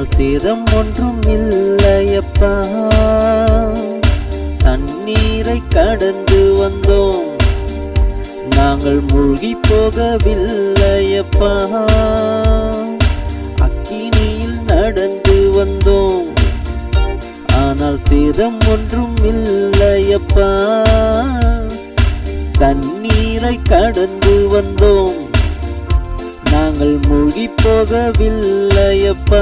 ஆனால் சேதம் ஒன்றும் இல்லையப்பா. தண்ணீரை கடந்து வந்தோம், நாங்கள் மூழ்கி போகவில்லையப்பா. அக்கினியில் நடந்து வந்தோம், ஆனால் சேதம் ஒன்றும் இல்லையப்பா. தண்ணீரை கடந்து வந்தோம், நாங்கள் மூழ்கி போகவில்லையப்பா.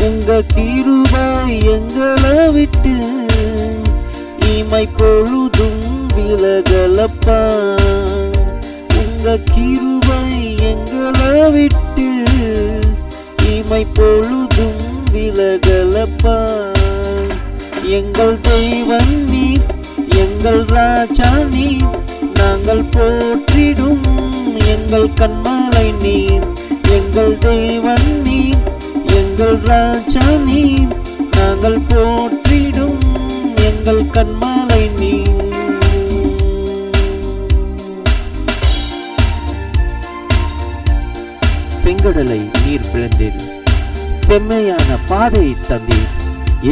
உங்க கிருபை எங்களை விட்டு இமை பொழுதும் விலகலப்பா. உங்க கிருபை எங்களை விட்டு இமை பொழுதும் விலகலப்பா. எங்கள் தெய்வன் நீர், எங்கள் ராஜா நீர், நாங்கள் போற்றிடும் எங்கள் கண்மலை நீர். எங்கள் தேவன் நீர், எங்கள் ராஜா நீர், நாங்கள் போற்றிடும் எங்கள் கண்மலை நீர். செங்கடலை நீர் பிளந்தீர், செம்மையான பாதை தந்தீர்.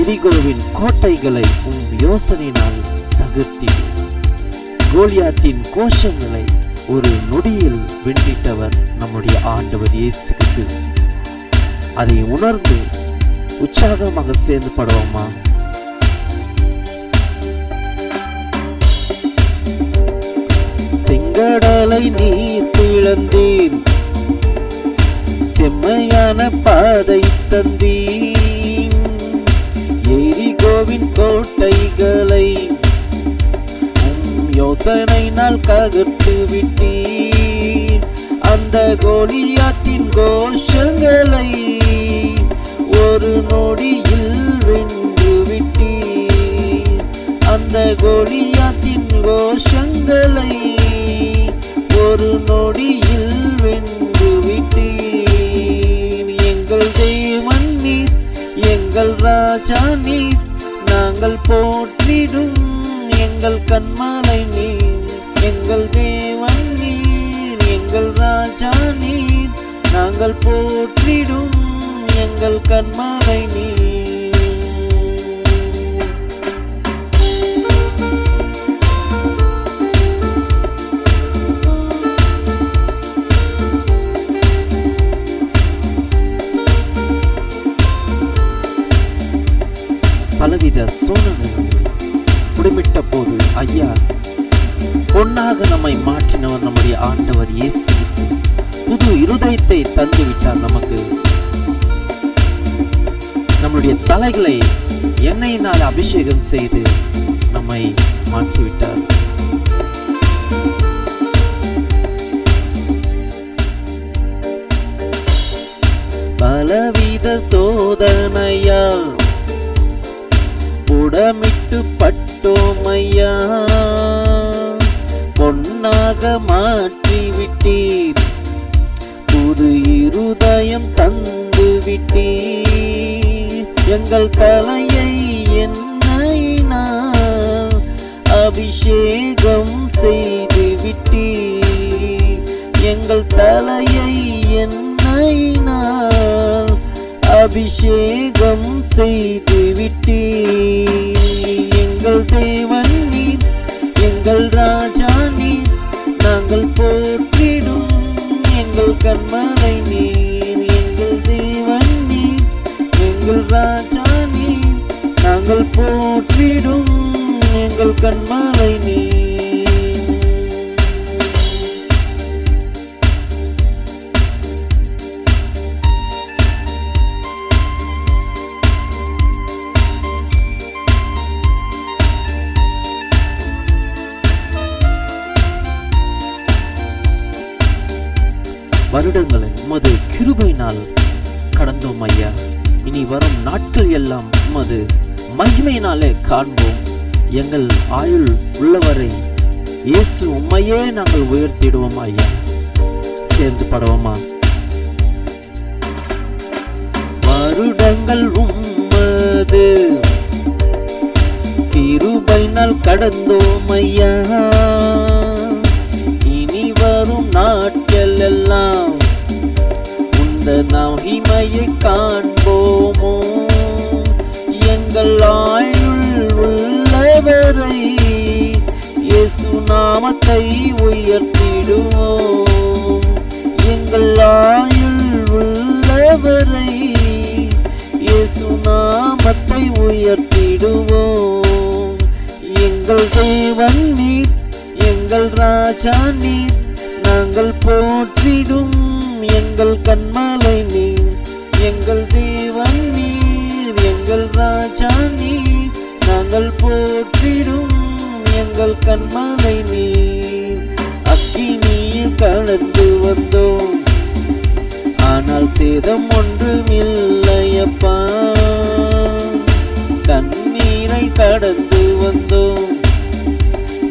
எரிகோவின் கோட்டைகளை உம் யோசனையினால் தகர்த்தீர். கோலியாத்தின் கோஷங்களை ஒரு நொடியில் வென்றிட்டவர் நம்முடைய ஆண்டவர் இயேசு கிறிஸ்து. அதை உணர்ந்து உற்சாகமாக சேர்ந்து படுவோமா? செங்கடலை நீர் பிளந்தீர், செம்மையான பாதை தந்தீர். எரிகோவின் கோட்டைகளை யோசனையினால் ககர்த்து விட்டீர். அந்த கோலியாத்தின் கோஷங்களை ஒரு நொடியில் வென்று விட்டீர். அந்த கோலியாத்தின் கோஷங்களை ஒரு நொடியில் வென்று விட்டீர். எங்கள் தேவன் நீர், எங்கள் ராஜா நீர், நாங்கள் போற்றிடும் எங்கள் கண்மலை நீர். எங்கள் தேவன் நீர், எங்கள் ராஜா நீர், நாங்கள் போற்றிடும் எங்கள் கண்மலை நீர். பலவித சோதனைகள் குடிமிட்ட போது ஐயா பொன்னாக நம்மை மாற்றினவர் நம்முடைய ஆண்டவர் இயேசு கிறிஸ்து. புது இருதயத்தை தந்து விட்டார் நமக்கு. நம்முடைய தலைகளை எண்ணெயினால் அபிஷேகம் செய்து நம்மை மாற்றிவிட்டார். பலவித சோதனையா புடமிட்டு பட்டோமையா, பொன்னாக மாற்றி விட்டீர். புது இருதயம் தந்து விட்டீர். எங்கள் தலையை எண்ணெயினால் அபிஷேகம் செய்து விட்டீர். எங்கள் தலையை எண்ணெயினால் அபிஷேகம் செய்து விட்டீர். எங்கள் தேவன் நீர், எங்கள் ராஜா நீர், நாங்கள் போற்றிடும் எங்கள் கண்மலை நீர். எங்கள் தேவன் நீர், எங்கள் ராஜா நீர், நாங்கள் போற்றிடும் எங்கள் கண்மலை நீர். வருடங்களை உமது கிருபையினால் கடந்தோம் ஐயா. இனி வரும் நாட்கள் எல்லாம் உமது மகிமையினாலே காண்போம். எங்கள் ஆயுள் உள்ளவரை இயேசு உம்மையே நாங்கள் உயர்த்திடுவோம் ஐயா. சேர்ந்து படுவோமா? வருடங்கள் உம்மது கிருபையினால் கடந்தோம் ஐயா. இனி வரும் நாட்கள் எல்லாம் உந்த மகிமையை காண்போமோ. எங்கள் ஆயுள் உள்ளவரை இயேசு நாமத்தை உயர்த்திடுவோம். எங்கள் ஆயுள் உள்ளவரை இயேசு நாமத்தை உயர்த்திடுவோம். எங்கள் தேவன் நீர், எங்கள் ராஜா நீர், நாங்கள் போற்றிடும் எங்கள் கன்மலை நீர். எங்கள் தேவன் நீர், எங்கள் ராஜா நீர், நாங்கள் போற்றிடும் எங்கள் கன்மலை நீர். அக்கினியில் கடந்து வந்தோம், ஆனால் சேதம் ஒன்றுமில்லையப்பா. தண்ணீரை கடந்து வந்தோம்,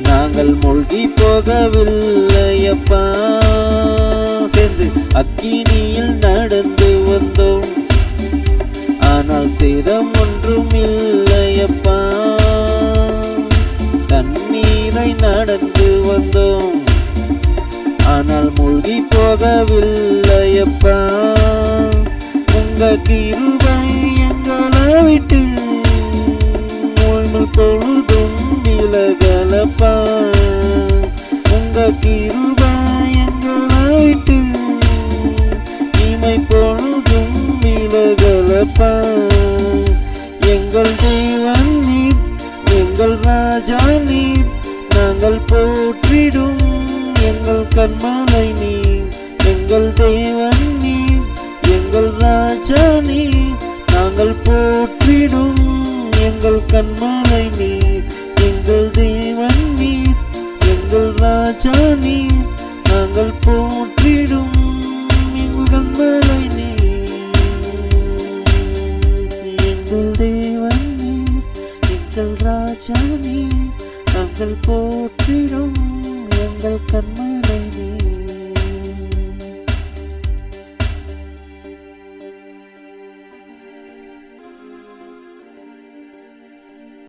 நாங்கள் மூழ்கி போகவில்லையப்பா. சேர்ந்து அக்கினியில் நடந்து வந்தோம், ஆனால் சேதம் ஒன்றுமில்லையப்பா. தண்ணீரை நடந்து வந்தோம், ஆனால் மூழ்கி போகவில்லையப்பா. உங்க கிருபை எங்களை விட்டு பொழுதும் விலகலப்பா. உங்க கிருபை எங்களை விட்டு இமை பொழுதும் விலகலப்பா. எங்கள் தேவன் நீர், எங்கள் ராஜா நீர், நாங்கள் போற்றிடும் எங்கள் கன்மலை நீர். எங்கள் தேவன் நீர், எங்கள் ராஜா நீர், நாங்கள் போற்றிடும் எங்கள் கன்மலை நீர். எங்கள் தேவன் நீர், எங்கள் ராஜா நீர், நாங்கள் போற்றிடும் எங்கள் கன்மலை நீர். எங்கள் தேவன் நீர், எங்கள் ராஜா நீர், நாங்கள் போற்றிடும் எங்கள் கன்மலை நீர்.